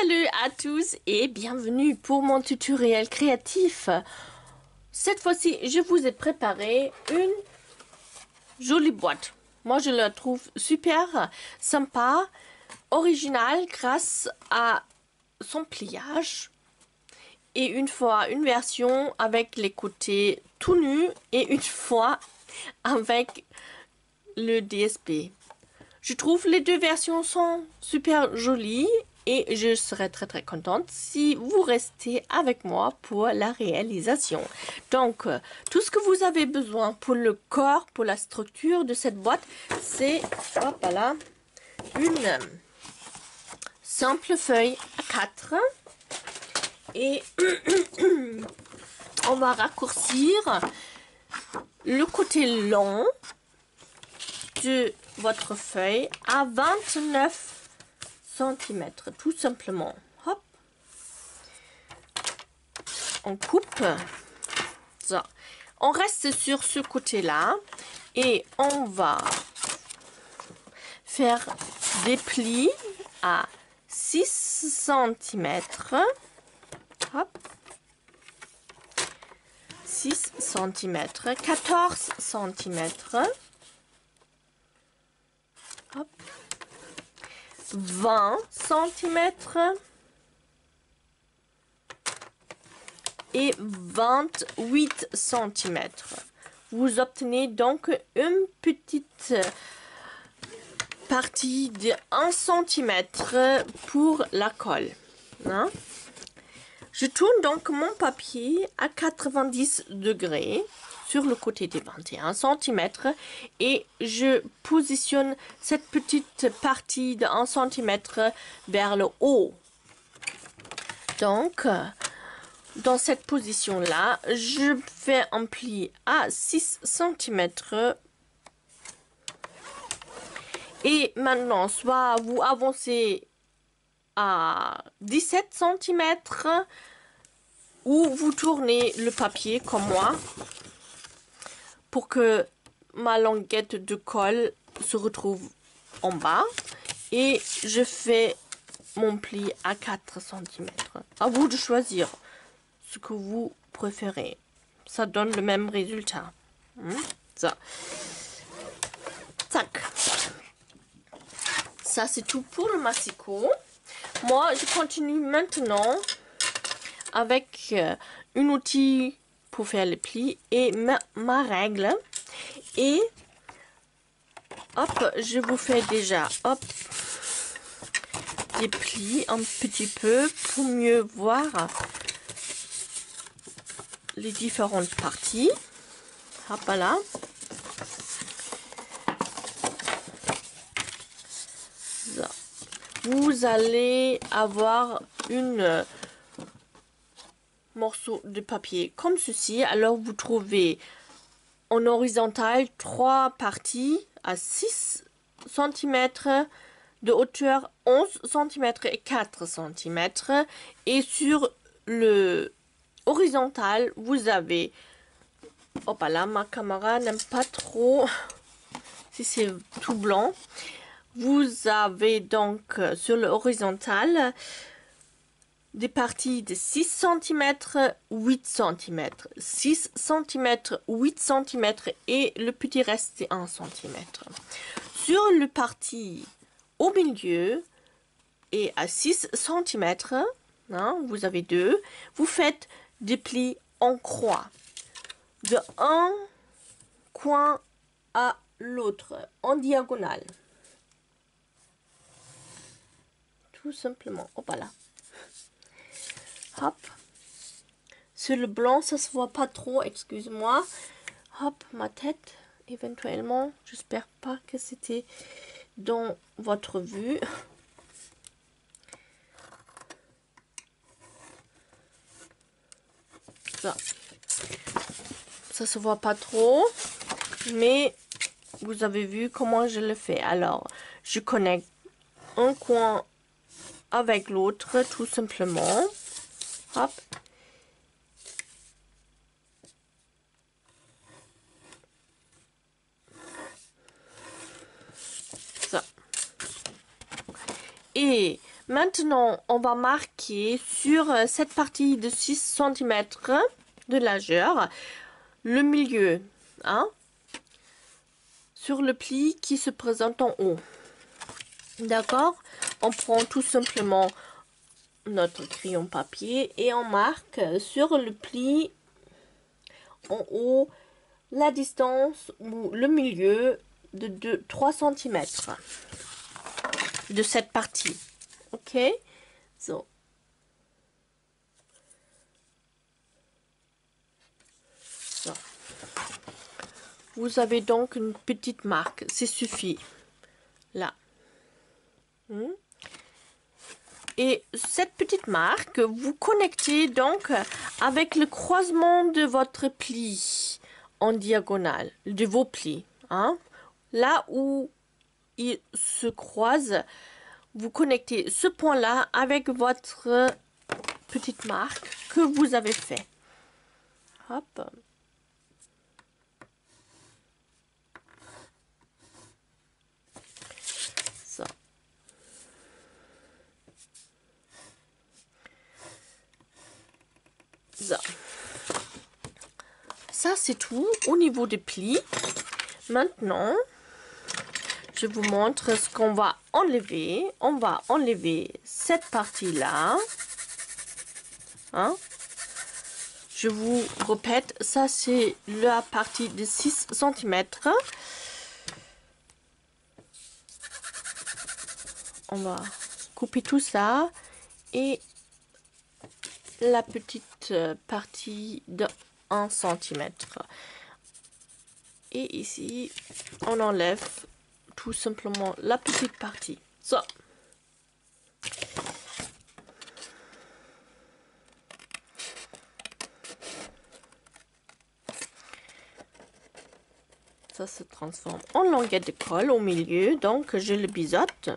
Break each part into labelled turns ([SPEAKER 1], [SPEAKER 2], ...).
[SPEAKER 1] Salut à tous et bienvenue pour mon tutoriel créatif. Cette fois-ci, je vous ai préparé une jolie boîte. Moi, je la trouve super sympa, originale grâce à son pliage. Et une fois, une version avec les côtés tout nus et une fois avec le DSP. Je trouve les deux versions sont super jolies et je serai très contente si vous restez avec moi pour la réalisation. Donc, tout ce que vous avez besoin pour le corps, pour la structure de cette boîte, c'est une simple feuille A4 et on va raccourcir le côté long de votre feuille à 29 cm, tout simplement. Hop, on coupe. Ça. On reste sur ce côté-là et on va faire des plis à 6 cm. Hop. 6 cm, 14 cm. Hop. 20 cm et 28 cm. Vous obtenez donc une petite partie de 1 cm pour la colle. Hein? Je tourne donc mon papier à 90 degrés sur le côté des 21 cm et je positionne cette petite partie de 1 cm vers le haut. Donc, dans cette position-là, je fais un pli à 6 cm. Et maintenant, soit vous avancez à 17 cm ou vous tournez le papier comme moi pour que ma languette de colle se retrouve en bas et je fais mon pli à 4 cm. À vous de choisir ce que vous préférez. Ça donne le même résultat. Ça. Tac. Ça, c'est tout pour le massicot. Moi, je continue maintenant avec un outil pour faire les plis et ma règle. Et hop, je vous fais déjà hop des plis un petit peu pour mieux voir les différentes parties. Hop là. Ça. Vous allez avoir une morceau de papier comme ceci. Alors vous trouvez en horizontal 3 parties à 6 cm de hauteur, 11 cm et 4 cm. Et sur le horizontal, vous avez... Hop là, ma caméra n'aime pas trop si c'est tout blanc. Vous avez donc sur le horizontal des parties de 6 cm, 8 cm, 6 cm, 8 cm et le petit reste c'est 1 cm. Sur le parti au milieu et à 6 cm, hein, vous avez deux, vous faites des plis en croix de un coin à l'autre en diagonale. Tout simplement. Hop là. Hop. Sur le blanc, ça se voit pas trop, excuse-moi. Hop, ma tête, éventuellement. J'espère pas que c'était dans votre vue. Ça se voit pas trop, mais vous avez vu comment je le fais. Alors, je connecte un coin avec l'autre, tout simplement. Hop. Ça. Et Maintenant, on va marquer sur cette partie de 6 cm de largeur le milieu, hein, sur le pli qui se présente en haut. D'accord? On prend tout simplement notre crayon papier et on marque sur le pli en haut la distance ou le milieu de 3 cm de cette partie. Ok? So. So. Vous avez donc une petite marque, c'est suffit. Là. Et cette petite marque, vous connectez donc avec le croisement de votre pli en diagonale, de vos plis. Hein? Là où ils se croisent, vous connectez ce point-là avec votre petite marque que vous avez fait. Hop. Ça. Ça, c'est tout au niveau des plis. Maintenant, je vous montre ce qu'on va enlever. On va enlever cette partie-là. Hein? Je vous répète, ça c'est la partie de 6 cm. On va couper tout ça et la petite partie de 1 cm. Et ici, on enlève tout simplement la petite partie. Ça. Ça se transforme en languette de colle au milieu, donc je le biseaute.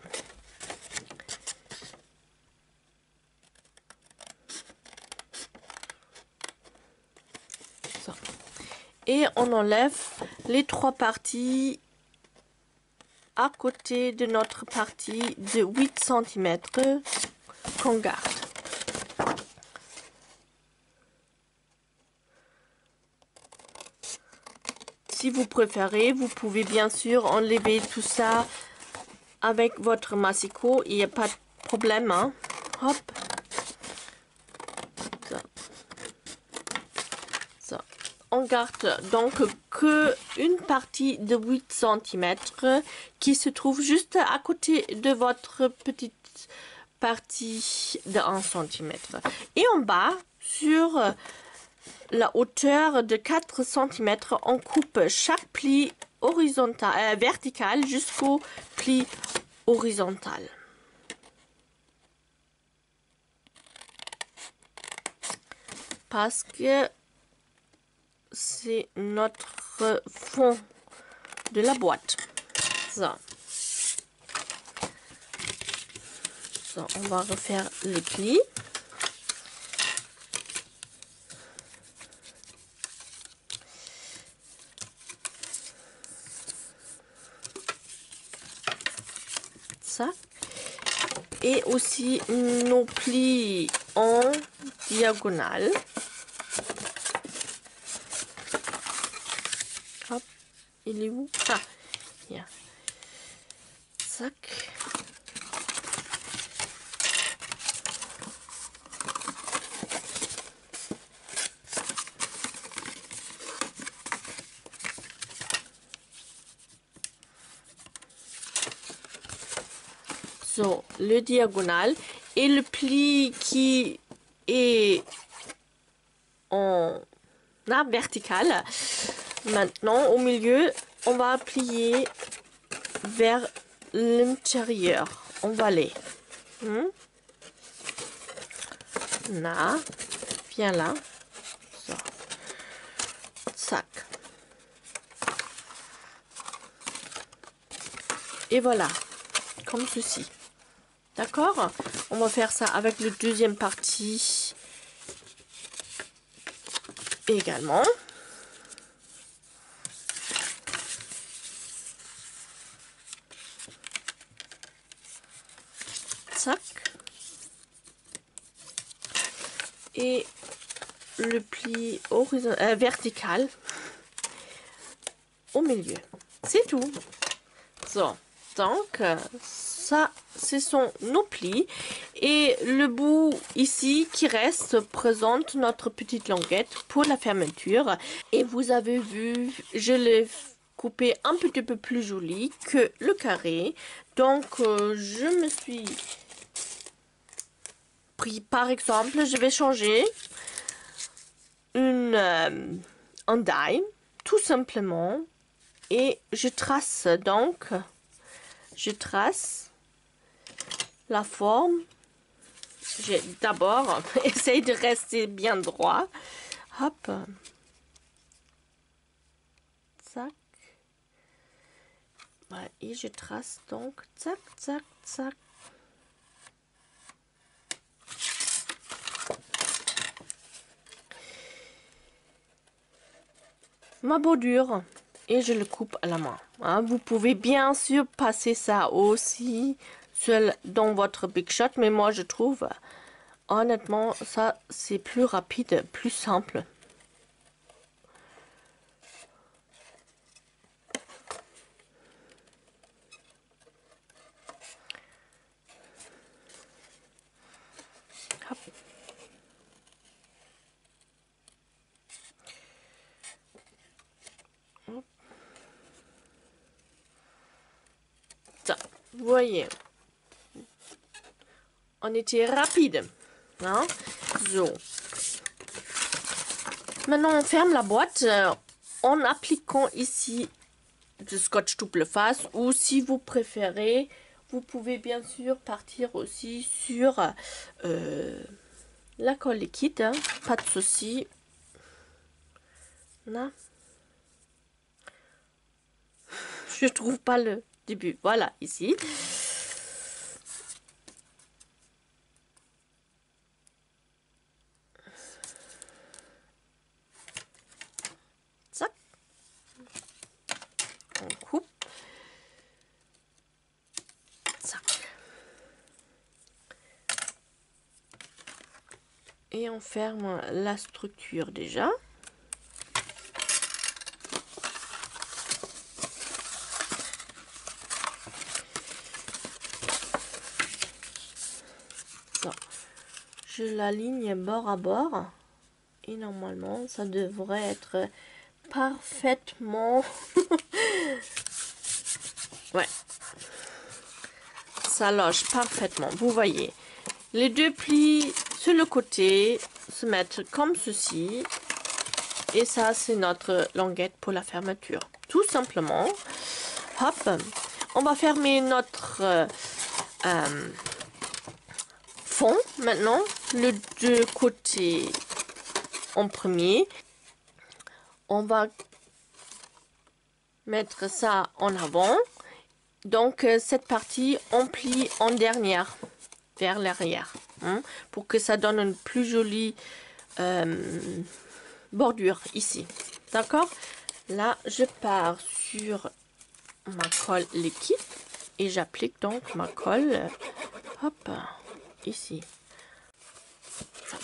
[SPEAKER 1] Ça. Et on enlève les 3 parties à côté de notre partie de 8 cm qu'on garde. Si vous préférez, vous pouvez bien sûr enlever tout ça avec votre massicot. Il n'y a pas de problème. Hein. Hop. Ça. Ça. On garde donc que une partie de 8 cm qui se trouve juste à côté de votre petite partie de 1 cm. Et en bas, sur la hauteur de 4 cm, on coupe chaque pli horizontal, vertical jusqu'au pli horizontal. Parce que c'est notre fond de la boîte. Ça. Ça, on va refaire les plis. Ça. Et aussi nos plis en diagonale. Hop, il est où? Ah, yeah. Zac. So, le diagonal et le pli qui est en vertical. Maintenant, au milieu, on va plier vers l'intérieur. On va aller. Là, viens là. So. Zac. Et voilà, comme ceci. D'accord? On va faire ça avec le deuxième partie également. Zac. et le pli vertical au milieu. C'est tout. So, donc ça, ce sont nos plis. Et le bout ici qui reste présente notre petite languette pour la fermeture. Et vous avez vu, je l'ai coupé un petit peu plus joli que le carré. Donc, je me suis pris, par exemple, je vais changer un die, tout simplement. Et je trace donc, la forme. J'ai d'abord essayé de rester bien droit. Hop. Zac. Voilà, et je trace donc, zac, zac, zac. Ma bordure. Et je le coupe à la main. Hein. Vous pouvez bien sûr passer ça aussi seul dans votre Big Shot, mais moi je trouve honnêtement ça c'est plus rapide, plus simple. Hop. Hop. Ça, vous voyez, on était rapide. Hein? So. Maintenant, on ferme la boîte en appliquant ici du scotch double face, ou si vous préférez, vous pouvez bien sûr partir aussi sur la colle liquide, hein, pas de souci. Là, je trouve pas le début. Voilà, ici. Ça, on coupe. Ça. Et on ferme la structure déjà. Ça. Je l'aligne bord à bord. Et normalement, ça devrait être parfaitement... ouais. Ça loge parfaitement. Vous voyez, les deux plis sur le côté se mettent comme ceci. Et ça, c'est notre languette pour la fermeture. Tout simplement. Hop. On va fermer notre fond maintenant. Le deux côtés en premier. On va mettre ça en avant. Donc, cette partie, on plie en dernière, vers l'arrière, hein, pour que ça donne une plus jolie bordure ici. D'accord? Là, je pars sur ma colle liquide et j'applique donc ma colle, hop, ici. Ça.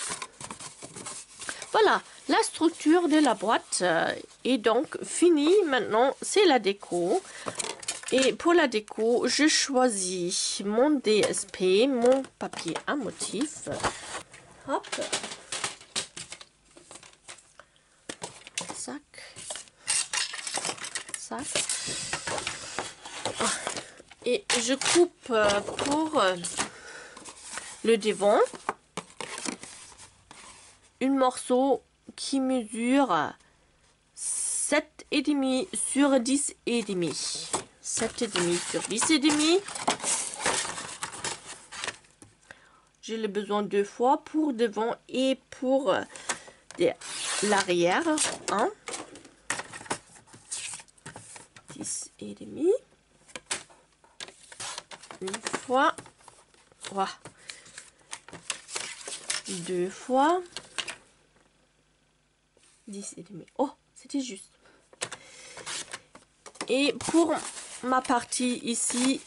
[SPEAKER 1] Voilà, la structure de la boîte est donc finie. Maintenant, c'est la déco. Et pour la déco, je choisis mon DSP, mon papier à motif. Hop. Sac. Sac. Et je coupe pour le devant un morceau qui mesure 7,5 sur 10,5. 7,5 sur 10,5. J'ai le besoin deux fois pour devant et pour l'arrière. Hein? 10,5. Une fois. Voilà. Deux fois. 10,5. Oh, c'était juste. Et pour ma partie ici,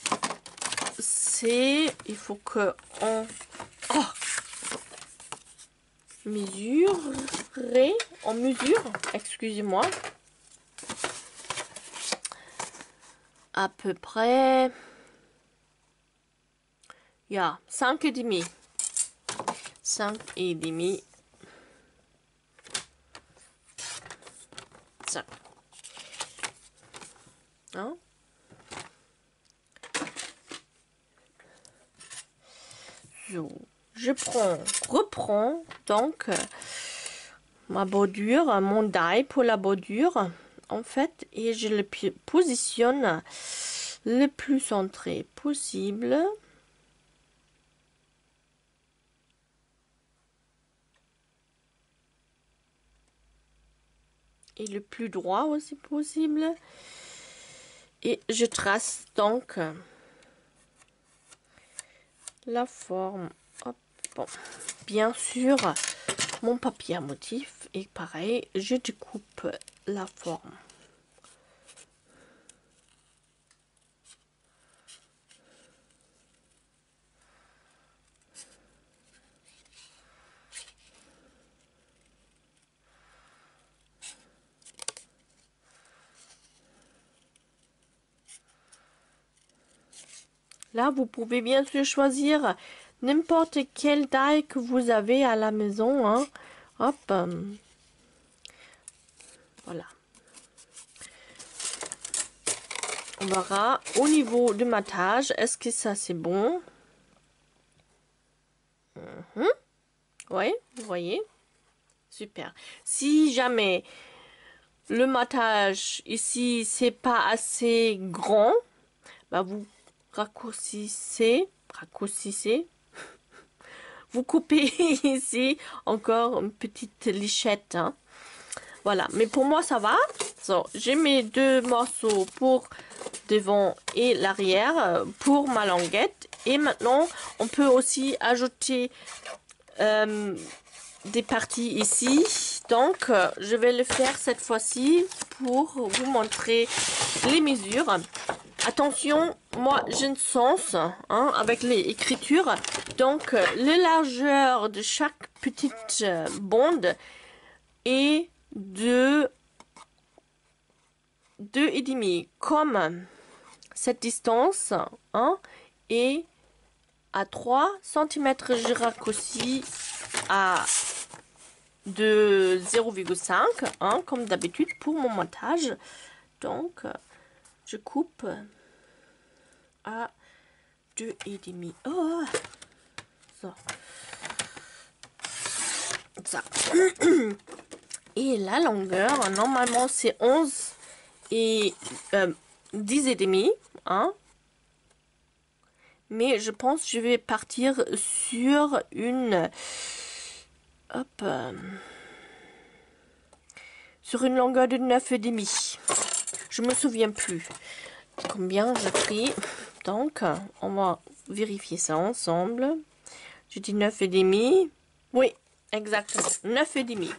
[SPEAKER 1] c'est... Il faut que on... Oh, mesurer, en mesure, excusez-moi, à peu près, ja, 5,5. 5,5. Ça. Hein? So. Je reprends donc ma bordure, mon die pour la bordure, en fait, et je le positionne le plus centré possible. Et le plus droit aussi possible. Et je trace donc la forme. Hop, bon. Bien sûr, mon papier à motif. Et pareil, je découpe la forme. Là, vous pouvez bien sûr choisir n'importe quel die que vous avez à la maison. Hein. Hop. Voilà. On verra au niveau du matage. Est-ce que ça c'est bon? Oui, vous voyez. Super. Si jamais le matage ici c'est pas assez grand, bah vous raccourcissez, vous coupez ici encore une petite lichette. Hein. Voilà, mais pour moi ça va. So, j'ai mes deux morceaux pour devant et l'arrière pour ma languette. Et maintenant, on peut aussi ajouter des parties ici. Donc, je vais le faire cette fois-ci pour vous montrer les mesures. Attention, moi j'ai une sens hein, avec les écritures. Donc, la largeur de chaque petite bande est de 2,5. Comme cette distance hein, est à 3 cm, je raccourcis à de 0,5 hein, comme d'habitude pour mon montage. Donc je coupe à 2,5. Oh, ça. Ça. Et la longueur normalement c'est 11 et 10,5 hein. Mais je pense que je vais partir sur une hop sur une longueur de 9,5. Je me souviens plus combien j'ai pris. Donc on va vérifier ça ensemble. Je dis 9,5. Oui, exactement. 9,5.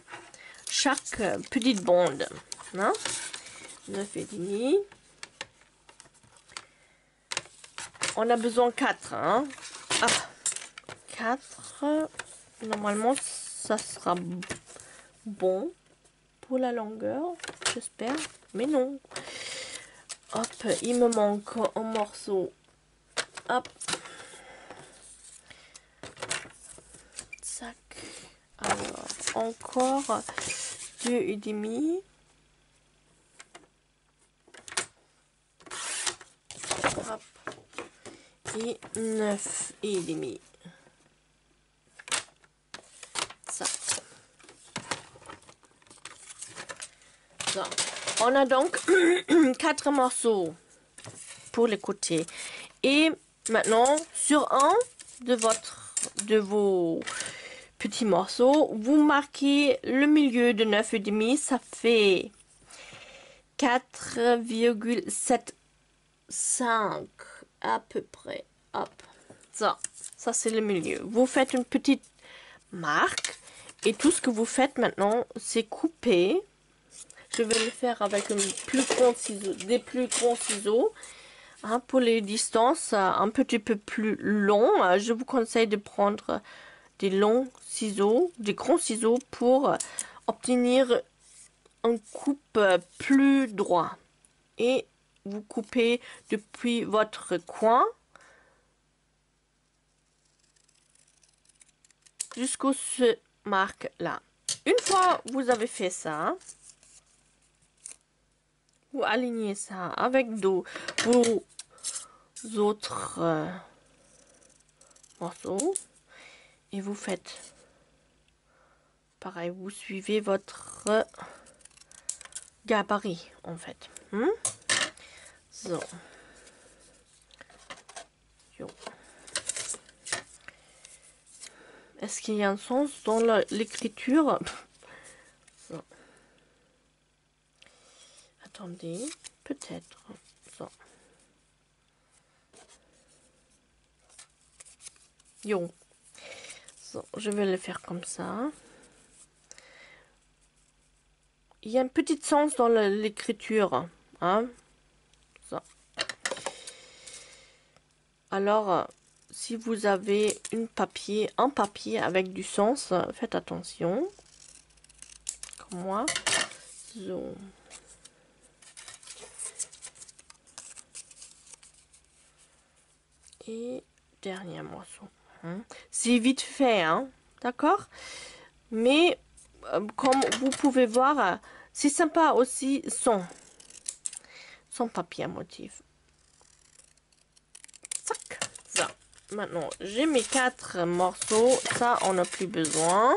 [SPEAKER 1] Chaque petite bande. Hein? 9,5. On a besoin 4. Hein? Ah, 4. Normalement, ça sera bon pour la longueur. J'espère. Mais non. Hop, il me manque un morceau. Hop. Sac. Alors, encore 2,5. Hop. Et 9,5. Ça. So. On a donc 4 morceaux pour les côtés. Et maintenant, sur un de vos petits morceaux, vous marquez le milieu de 9,5. Ça fait 4,75 à peu près. Hop. Ça c'est le milieu. Vous faites une petite marque. Et tout ce que vous faites maintenant, c'est couper. Je vais le faire avec des plus grands ciseaux. Hein, pour les distances un petit peu plus longs, je vous conseille de prendre des longs ciseaux, des grands ciseaux pour obtenir un coupe plus droit. Et vous coupez depuis votre coin jusqu'au ce marque là. Une fois vous avez fait ça, vous alignez ça avec vos autres morceaux et vous faites pareil, vous suivez votre gabarit en fait. So. Yo. Est-ce qu'il y a un sens dans l'écriture? So. Attendez, peut-être. So. Yo. So, je vais le faire comme ça. Il y a un petit sens dans l'écriture. Hein? So. Alors, si vous avez un papier avec du sens, faites attention. Comme moi. So. Et dernier morceau. C'est vite fait, hein, d'accord? Mais comme vous pouvez voir, c'est sympa aussi son papier à motif. Tac, ça. Maintenant, j'ai mes 4 morceaux. Ça, on n'a plus besoin.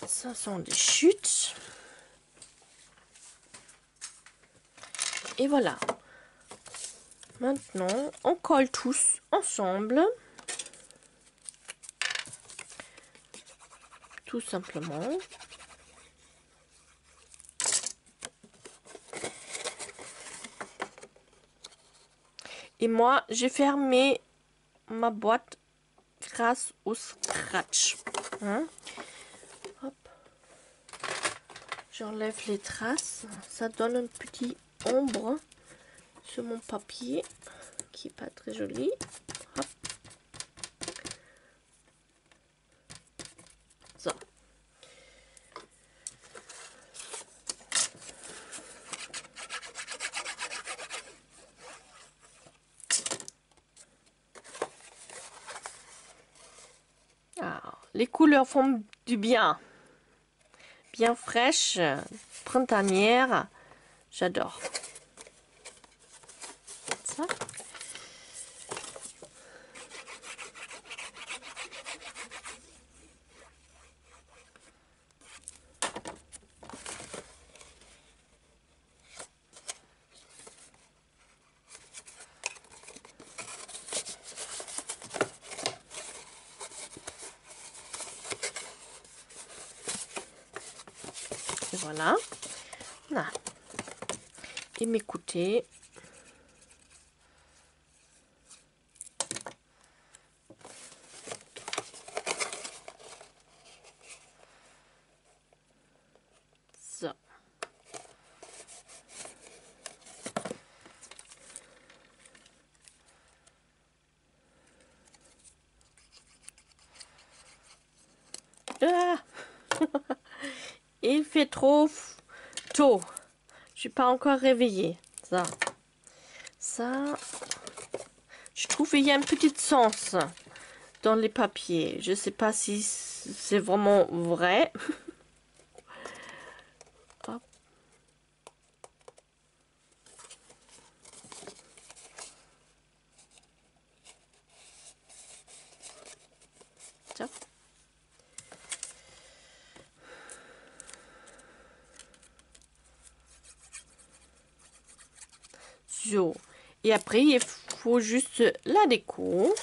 [SPEAKER 1] Ça sont des chutes. Et voilà. Maintenant, on colle tous ensemble. Tout simplement. Et moi, j'ai fermé ma boîte grâce au scratch. Hop. J'enlève les traces. Ça donne une petite ombre sur mon papier qui est pas très joli. Hop. Ça. Les couleurs font du bien. Bien fraîches, printanières. J'adore. Ça. Et voilà. Là. Et m'écoutez. Ça. Ah. Il fait trop tôt. Je suis pas encore réveillée. Ça. Je trouve qu'il y a un petit sens dans les papiers. Je sais pas si c'est vraiment vrai. Hop. Tiens. So. Et après, il faut juste la déco.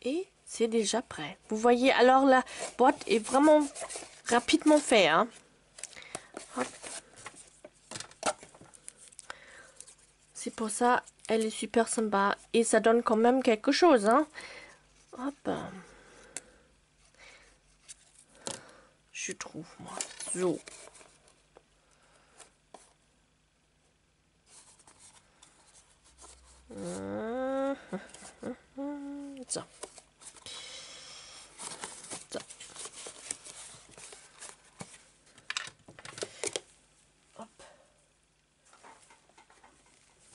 [SPEAKER 1] Et c'est déjà prêt. Vous voyez, alors la boîte est vraiment rapidement faite. Hein. C'est pour ça, elle est super sympa. Et ça donne quand même quelque chose. Hein. Hop. je trouve, moi. So. So. So. Hop.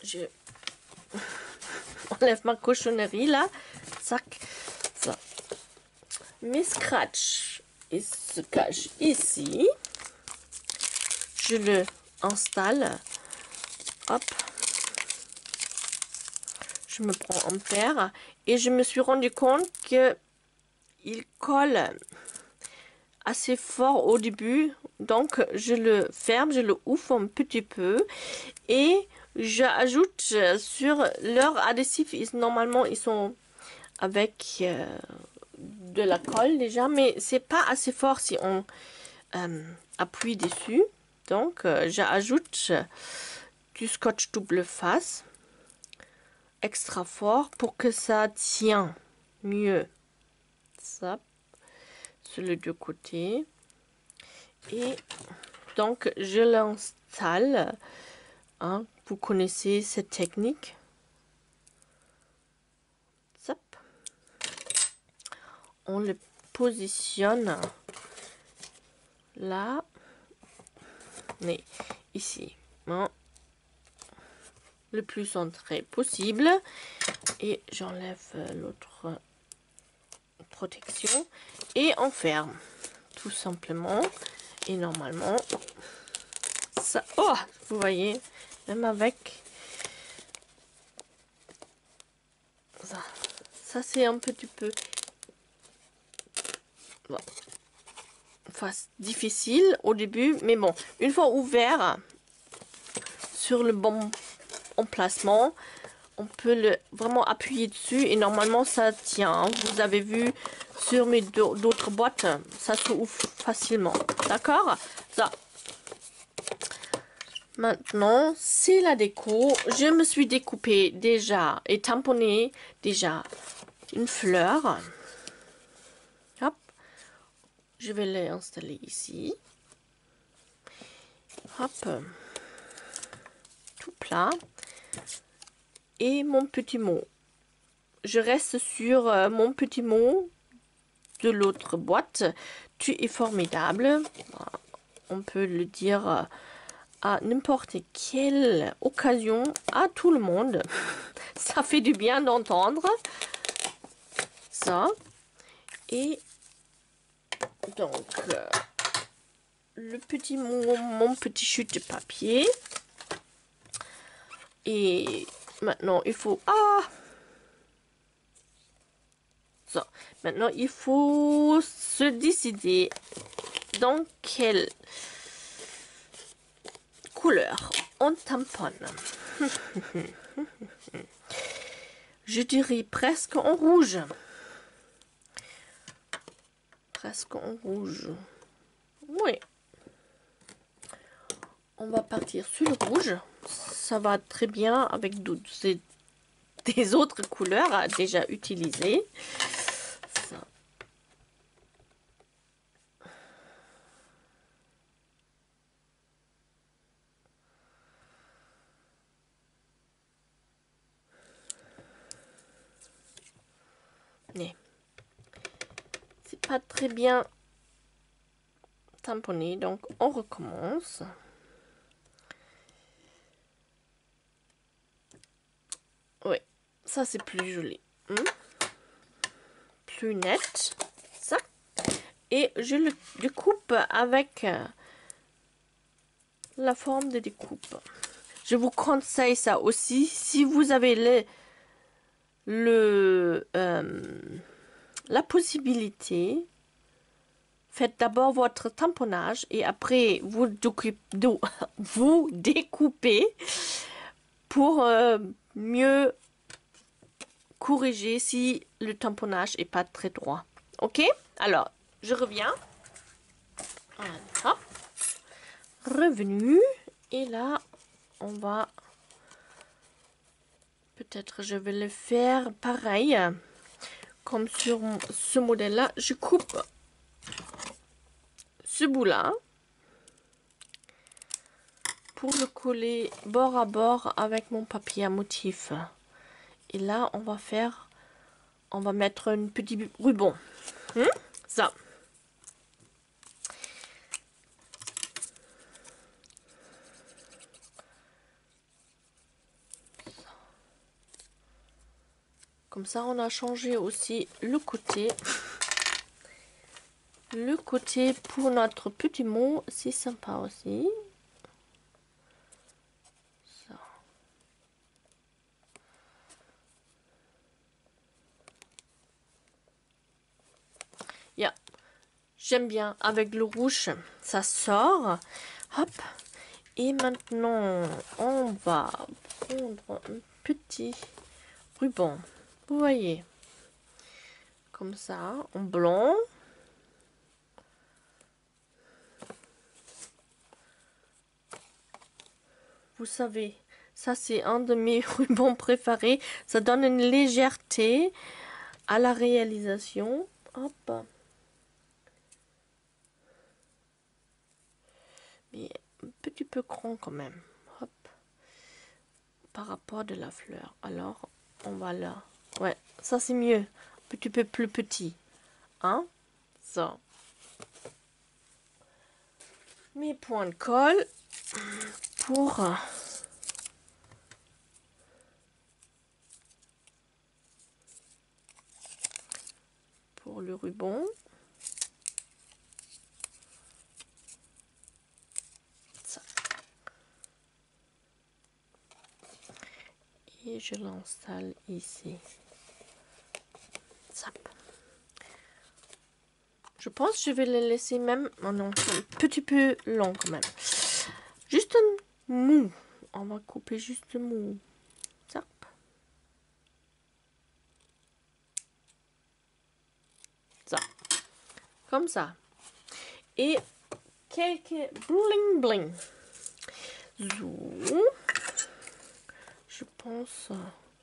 [SPEAKER 1] Je enlève ma cochonnerie là. Zac. So. Mes scratchs, ils se cachent ici. Je le installe. Hop. Je me prends en paire et je me suis rendu compte que il colle assez fort au début. Donc je le ferme, je le ouvre un petit peu et j'ajoute sur leur adhésif. Normalement ils sont avec de la colle déjà, mais c'est pas assez fort si on appuie dessus. Donc j'ajoute du scotch double face extra fort pour que ça tient mieux. Ça sur les deux côtés et donc je l'installe. Hein, vous connaissez cette technique. Zap. On le positionne là, mais ici, hein, le plus centré possible. Et j'enlève l'autre protection et on ferme tout simplement. Et normalement, ça, oh, vous voyez, même avec ça c'est un petit peu difficile au début, mais bon, une fois ouvert sur le bon emplacement, on peut le vraiment appuyer dessus et normalement ça tient. Hein. Vous avez vu sur mes d'autres boîtes, ça se ouvre facilement. D'accord? Ça. Maintenant, c'est la déco. Je me suis découpé déjà et tamponné déjà une fleur. Hop. Je vais l'installer ici. Hop. Tout plat. Et mon petit mot. Je reste sur mon petit mot de l'autre boîte. Tu es formidable. On peut le dire à n'importe quelle occasion, à tout le monde. Ça fait du bien d'entendre ça. Et donc, le petit mot, mon petit chute de papier. Et maintenant, il faut... Ah! Ça. Maintenant, il faut se décider dans quelle couleur on tamponne. Je dirais presque en rouge. Presque en rouge. Oui. On va partir sur le rouge. Ça va très bien avec des autres couleurs déjà utilisées. Ça. C'est pas très bien tamponné, donc on recommence. Oui, ça c'est plus joli. Plus net. Ça. Et je le découpe avec la forme de découpe. Je vous conseille ça aussi. Si vous avez la possibilité, faites d'abord votre tamponnage et après vous découpez pour mieux corriger si le tamponnage est pas très droit. Ok? Alors, je reviens. Voilà. Revenu. Et là, on va... Peut-être je vais le faire pareil. Comme sur ce modèle-là. Je coupe ce bout-là pour le coller bord à bord avec mon papier à motif. Et là, on va mettre un petit ruban. Ça. Comme ça, on a changé aussi le côté. Le côté pour notre petit mot, c'est sympa aussi. Ça. Yeah. J'aime bien. Avec le rouge, ça sort. Hop. Et maintenant, on va prendre un petit ruban. Vous voyez. Comme ça, en blanc. Vous savez, ça c'est un de mes rubans préférés. Ça donne une légèreté à la réalisation. Hop. Mais un petit peu grand quand même. Hop. Par rapport de la fleur. Alors, on va là. Ouais, ça c'est mieux. Un petit peu plus petit. Hein? Ça. Mes points de colle pour le ruban. Ça. Et je l'installe ici. Ça. Je pense que je vais le laisser même un petit peu long quand même. Juste un mou. On va couper juste mou. Ça. Ça. Comme ça. Et quelques bling bling. So. Je pense...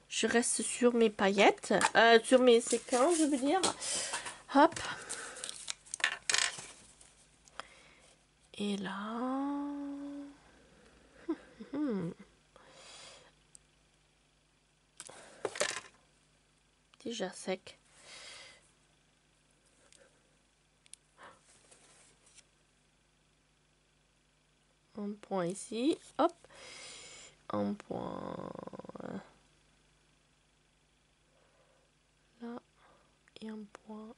[SPEAKER 1] Je reste sur mes paillettes. Sur mes séquins, je veux dire. Hop. Et là... Déjà sec. Un point ici. Hop. Un point... Là. Et un point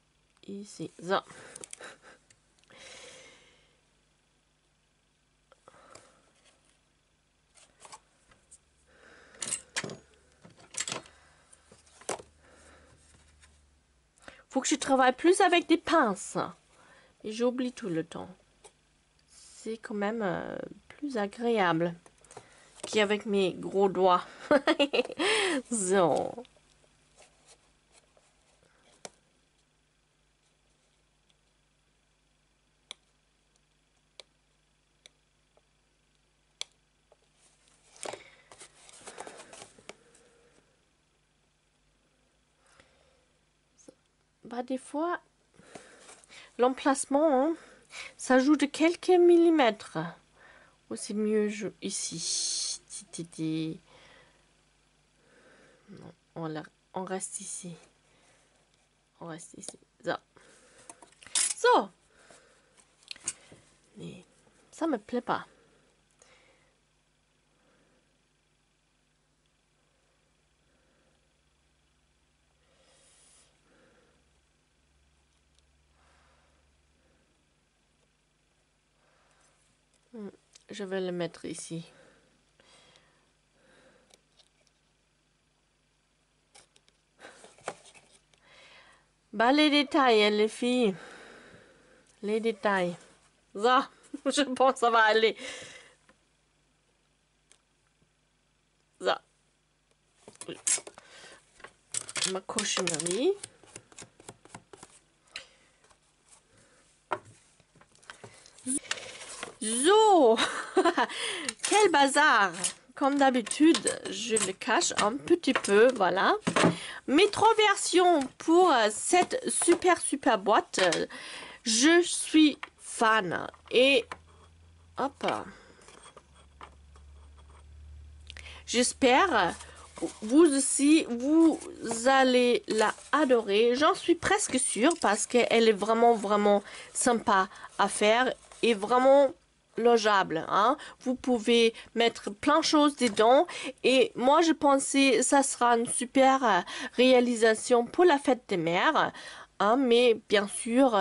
[SPEAKER 1] ici. Ça. Faut que je travaille plus avec des pinces. Et j'oublie tout le temps. C'est quand même plus agréable qu'avec mes gros doigts. So. Bah, des fois, l'emplacement, hein, ça joue de quelques millimètres. Ou c'est mieux ici. Non, on reste ici. On reste ici. Ça. So. Mais ça me plaît pas. Je vais le mettre ici. Bah, les détails, les filles. Les détails. Ça, je pense que ça va aller. Ça. Ma cochonnerie. So. Quel bazar. Comme d'habitude, je le cache un petit peu, voilà. Mes 3 versions pour cette super boîte. Je suis fan. Et hop, j'espère vous aussi, vous allez la adorer. J'en suis presque sûre parce qu'elle est vraiment, vraiment sympa à faire et vraiment logeable. Hein. Vous pouvez mettre plein de choses dedans. Et moi, je pensais ça sera une super réalisation pour la fête des mères. Hein, mais bien sûr,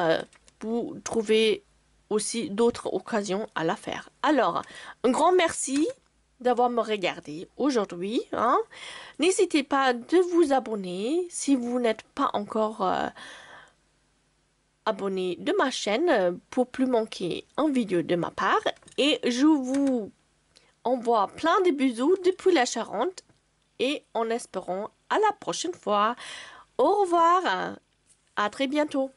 [SPEAKER 1] vous trouvez aussi d'autres occasions à la faire. Alors, un grand merci d'avoir me regardé aujourd'hui. Hein. N'hésitez pas de vous abonner si vous n'êtes pas encore abonné de ma chaîne pour plus manquer une vidéo de ma part. Et je vous envoie plein de bisous depuis la Charente et en espérant à la prochaine fois. Au revoir, à très bientôt.